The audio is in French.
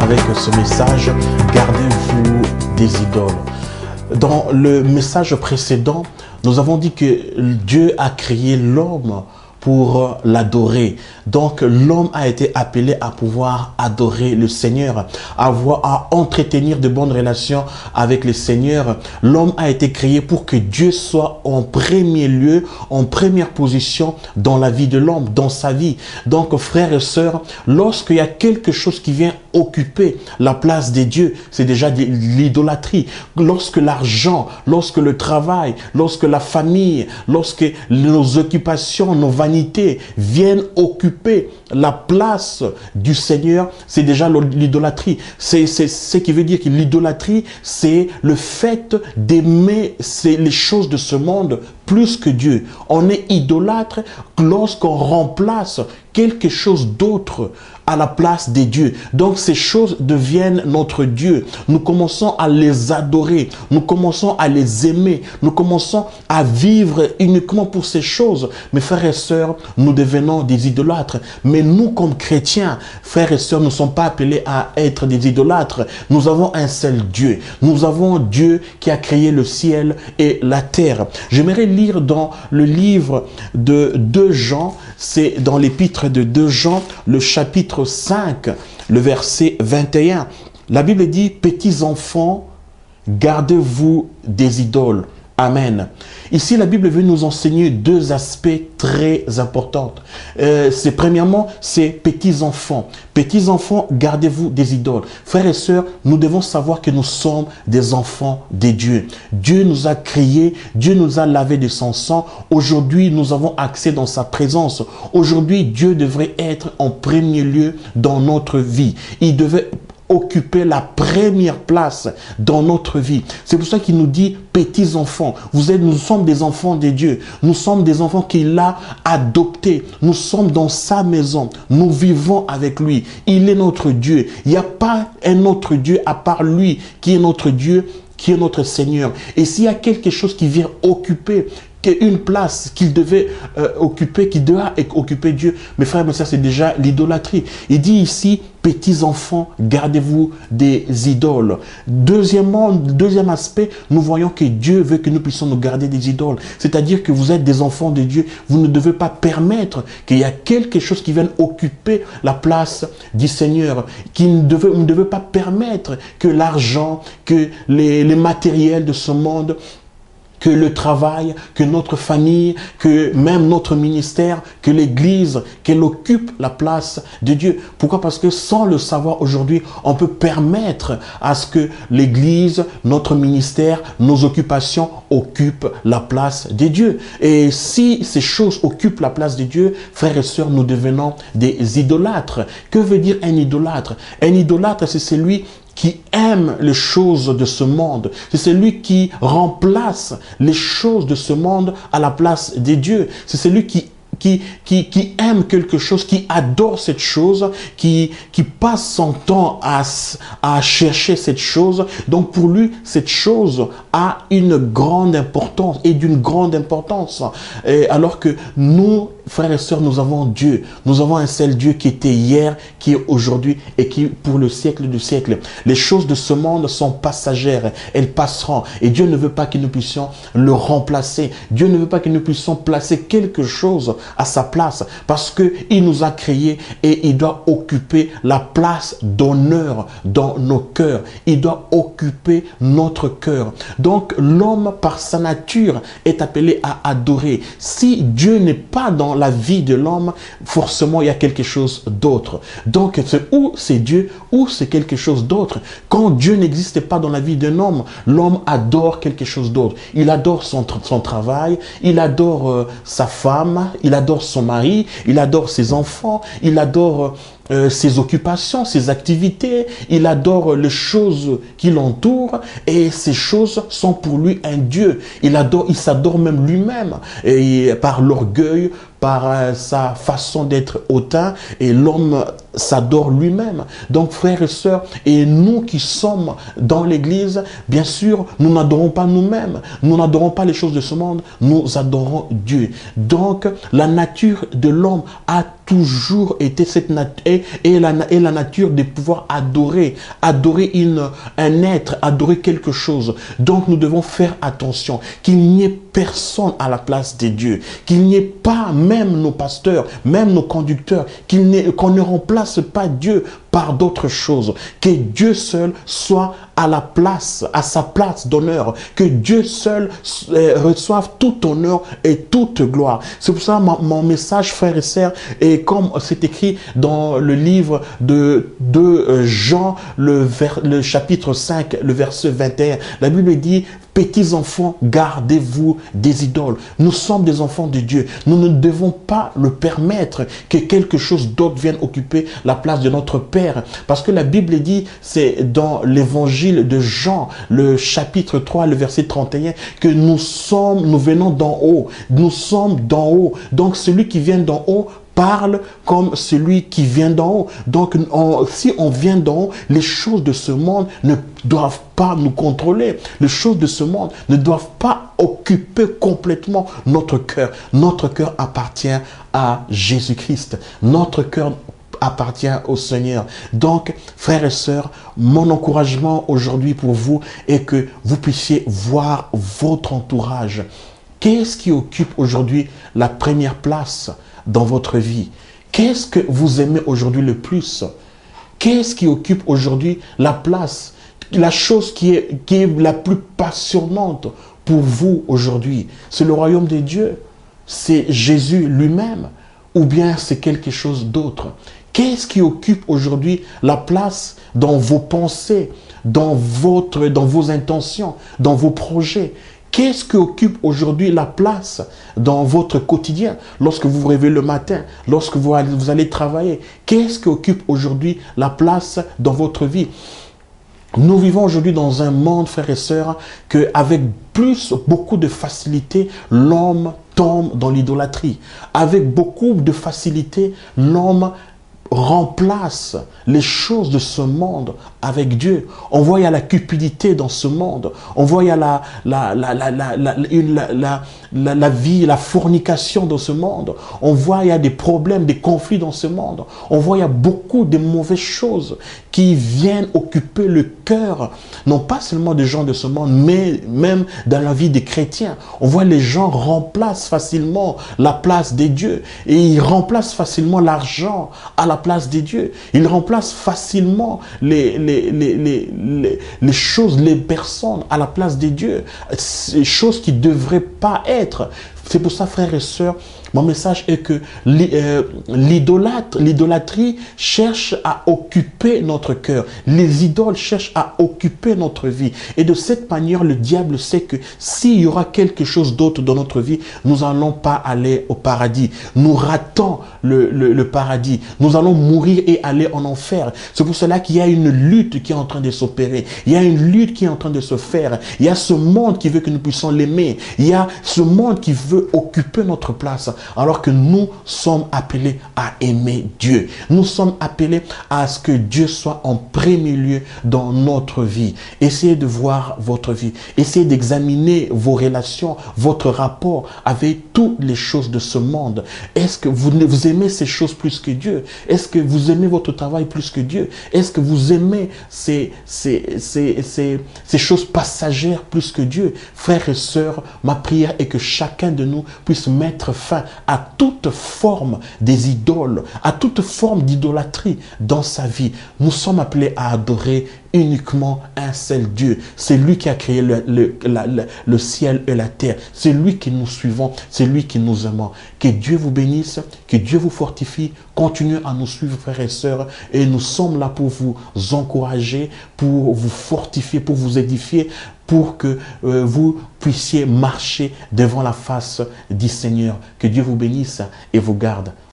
avec ce message, gardez-vous des idoles. Dans le message précédent, nous avons dit que Dieu a créé l'homme pour l'adorer. Donc l'homme a été appelé à pouvoir adorer le Seigneur, à entretenir de bonnes relations avec le Seigneur. L'homme a été créé pour que Dieu soit en premier lieu, en première position dans la vie de l'homme, dans sa vie. Donc frères et sœurs, lorsqu'il y a quelque chose qui vient occuper la place des dieux, c'est déjà de l'idolâtrie. Lorsque l'argent, lorsque le travail, lorsque la famille, lorsque nos occupations, nos vanités viennent occuper la place du Seigneur, c'est déjà l'idolâtrie. C'est ce qui veut dire que l'idolâtrie, c'est le fait d'aimer les choses de ce monde plus que Dieu. On est idolâtre lorsqu'on remplace quelque chose d'autre à la place des dieux. Donc ces choses deviennent notre Dieu. Nous commençons à les adorer, nous commençons à les aimer, nous commençons à vivre uniquement pour ces choses. Mes frères et sœurs, nous devenons des idolâtres. Mais nous, comme chrétiens, frères et sœurs, nous ne sommes pas appelés à être des idolâtres. Nous avons un seul Dieu. Nous avons Dieu qui a créé le ciel et la terre. J'aimerais lire dans le livre de 2 Jean, c'est dans l'épître de 2 Jean, le chapitre 5, le verset 21. La Bible dit, petits enfants, gardez-vous des idoles. Amen. Ici, la Bible veut nous enseigner 2 aspects très importants. Premièrement, c'est petits enfants. Petits enfants, gardez-vous des idoles. Frères et sœurs, nous devons savoir que nous sommes des enfants de Dieu. Dieu nous a créés, Dieu nous a lavés de son sang. Aujourd'hui, nous avons accès dans sa présence. Aujourd'hui, Dieu devrait être en premier lieu dans notre vie. Il devait occuper la première place dans notre vie. C'est pour ça qu'il nous dit petits enfants. Nous sommes des enfants de Dieu. Nous sommes des enfants qu'il a adoptés. Nous sommes dans sa maison. Nous vivons avec lui. Il est notre Dieu. Il n'y a pas un autre Dieu à part lui qui est notre Dieu, qui est notre Seigneur. Et s'il y a quelque chose qui vient occuper une place qu'il devait occuper, qui doit occuper Dieu, mes frères et sœurs, c'est déjà l'idolâtrie. Il dit ici, petits enfants, gardez-vous des idoles. Deuxièmement, deuxième aspect, nous voyons que Dieu veut que nous puissions nous garder des idoles. C'est-à-dire que vous êtes des enfants de Dieu. Vous ne devez pas permettre qu'il y ait quelque chose qui vienne occuper la place du Seigneur. Vous ne devez pas permettre que l'argent, que les matériels de ce monde, que le travail, que notre famille, que même notre ministère, que l'Église, qu'elle occupe la place de Dieu. Pourquoi? Parce que sans le savoir aujourd'hui, on peut permettre à ce que l'Église, notre ministère, nos occupations occupent la place de Dieu. Et si ces choses occupent la place de Dieu, frères et sœurs, nous devenons des idolâtres. Que veut dire un idolâtre? Un idolâtre, c'est celui qui aime les choses de ce monde. C'est celui qui remplace les choses de ce monde à la place des dieux. C'est celui qui aime quelque chose, qui adore cette chose, qui passe son temps à chercher cette chose. Donc pour lui, cette chose a une grande importance et d'une grande importance. Et alors que nous, frères et sœurs, nous avons Dieu. Nous avons un seul Dieu qui était hier, qui est aujourd'hui et qui pour le siècle du siècle. Les choses de ce monde sont passagères. Elles passeront. Et Dieu ne veut pas que nous puissions le remplacer. Dieu ne veut pas que nous puissions placer quelque chose à sa place. Parce qu'il nous a créés et il doit occuper la place d'honneur dans nos cœurs. Il doit occuper notre cœur. Donc l'homme, par sa nature, est appelé à adorer. Si Dieu n'est pas dans la vie de l'homme, forcément il y a quelque chose d'autre. Donc ou c'est Dieu ou c'est quelque chose d'autre. Quand Dieu n'existe pas dans la vie d'un homme, l'homme adore quelque chose d'autre. Il adore son travail, il adore sa femme, il adore son mari, il adore ses enfants, il adore ses occupations, ses activités, il adore les choses qui l'entourent et ces choses sont pour lui un Dieu. Il s'adore même lui-même et par l'orgueil, par sa façon d'être hautain, et l'homme s'adore lui-même. Donc frères et sœurs, et nous qui sommes dans l'église, bien sûr, nous n'adorons pas nous-mêmes, nous n'adorons pas les choses de ce monde, nous adorons Dieu. Donc la nature de l'homme a toujours été et la nature de pouvoir adorer un être, adorer quelque chose. Donc nous devons faire attention qu'il n'y ait personne à la place de Dieu, qu'il n'y ait pas même nos pasteurs, même nos conducteurs, qu'on ne remplace pas Dieu par d'autres choses, que Dieu seul soit à la place, à sa place d'honneur, que Dieu seul reçoive tout honneur et toute gloire. C'est pour ça mon message, frères et sœurs, et comme c'est écrit dans le livre de Jean, le chapitre 5, le verset 21, la Bible dit: petits enfants, gardez-vous des idoles. Nous sommes des enfants de Dieu. Nous ne devons pas le permettre que quelque chose d'autre vienne occuper la place de notre Père. Parce que la Bible dit, c'est dans l'évangile de Jean, le chapitre 3, le verset 31, que nous venons d'en haut. Nous sommes d'en haut. Donc celui qui vient d'en haut parle comme celui qui vient d'en haut. Donc, si on vient d'en haut, les choses de ce monde ne doivent pas nous contrôler. Les choses de ce monde ne doivent pas occuper complètement notre cœur. Notre cœur appartient à Jésus-Christ. Notre cœur appartient au Seigneur. Donc, frères et sœurs, mon encouragement aujourd'hui pour vous est que vous puissiez voir votre entourage. Qu'est-ce qui occupe aujourd'hui la première place dans votre vie? Qu'est-ce que vous aimez aujourd'hui le plus? Qu'est-ce qui occupe aujourd'hui la place? La chose qui est la plus passionnante pour vous aujourd'hui, c'est le royaume de Dieu? C'est Jésus lui-même? Ou bien c'est quelque chose d'autre? Qu'est-ce qui occupe aujourd'hui la place dans vos pensées, dans vos intentions, dans vos projets? Qu'est-ce qui occupe aujourd'hui la place dans votre quotidien? Lorsque vous vous réveillez le matin, lorsque vous allez travailler, qu'est-ce qui occupe aujourd'hui la place dans votre vie? Nous vivons aujourd'hui dans un monde, frères et sœurs, qu'avec beaucoup de facilité, l'homme tombe dans l'idolâtrie. Avec beaucoup de facilité, l'homme remplace les choses de ce monde avec Dieu. On voit il y a la cupidité dans ce monde. On voit il y a la vie, la fornication dans ce monde. On voit il y a des problèmes, des conflits dans ce monde. On voit il y a beaucoup de mauvaises choses qui viennent occuper le cœur, non pas seulement des gens de ce monde, mais même dans la vie des chrétiens. On voit les gens remplacent facilement la place des dieux et ils remplacent facilement l'argent à la place des dieux. Ils remplacent facilement les choses, les personnes à la place des dieux. Ces choses qui ne devraient pas être. C'est pour ça, frères et sœurs, mon message est que l'idolâtrie cherche à occuper notre cœur. Les idoles cherchent à occuper notre vie. Et de cette manière, le diable sait que s'il y aura quelque chose d'autre dans notre vie, nous n'allons pas aller au paradis. Nous ratons le paradis. Nous allons mourir et aller en enfer. C'est pour cela qu'il y a une lutte qui est en train de s'opérer. Il y a une lutte qui est en train de se faire. Il y a ce monde qui veut que nous puissions l'aimer. Il y a ce monde qui veut occuper notre place, alors que nous sommes appelés à aimer Dieu. Nous sommes appelés à ce que Dieu soit en premier lieu dans notre vie. Essayez de voir votre vie. Essayez d'examiner vos relations, votre rapport avec toutes les choses de ce monde. Est-ce que vous aimez ces choses plus que Dieu? Est-ce que vous aimez votre travail plus que Dieu? Est-ce que vous aimez ces choses passagères plus que Dieu? Frères et sœurs, ma prière est que chacun de nous puisse mettre fin à toute forme des idoles, à toute forme d'idolâtrie dans sa vie. Nous sommes appelés à adorer uniquement un seul Dieu. C'est lui qui a créé le ciel et la terre. C'est lui que nous suivons, c'est lui qui nous aimons. Que Dieu vous bénisse, que Dieu vous fortifie. Continuez à nous suivre, frères et sœurs, et nous sommes là pour vous encourager, pour vous fortifier, pour vous édifier, pour que vous puissiez marcher devant la face du Seigneur. Que Dieu vous bénisse et vous garde.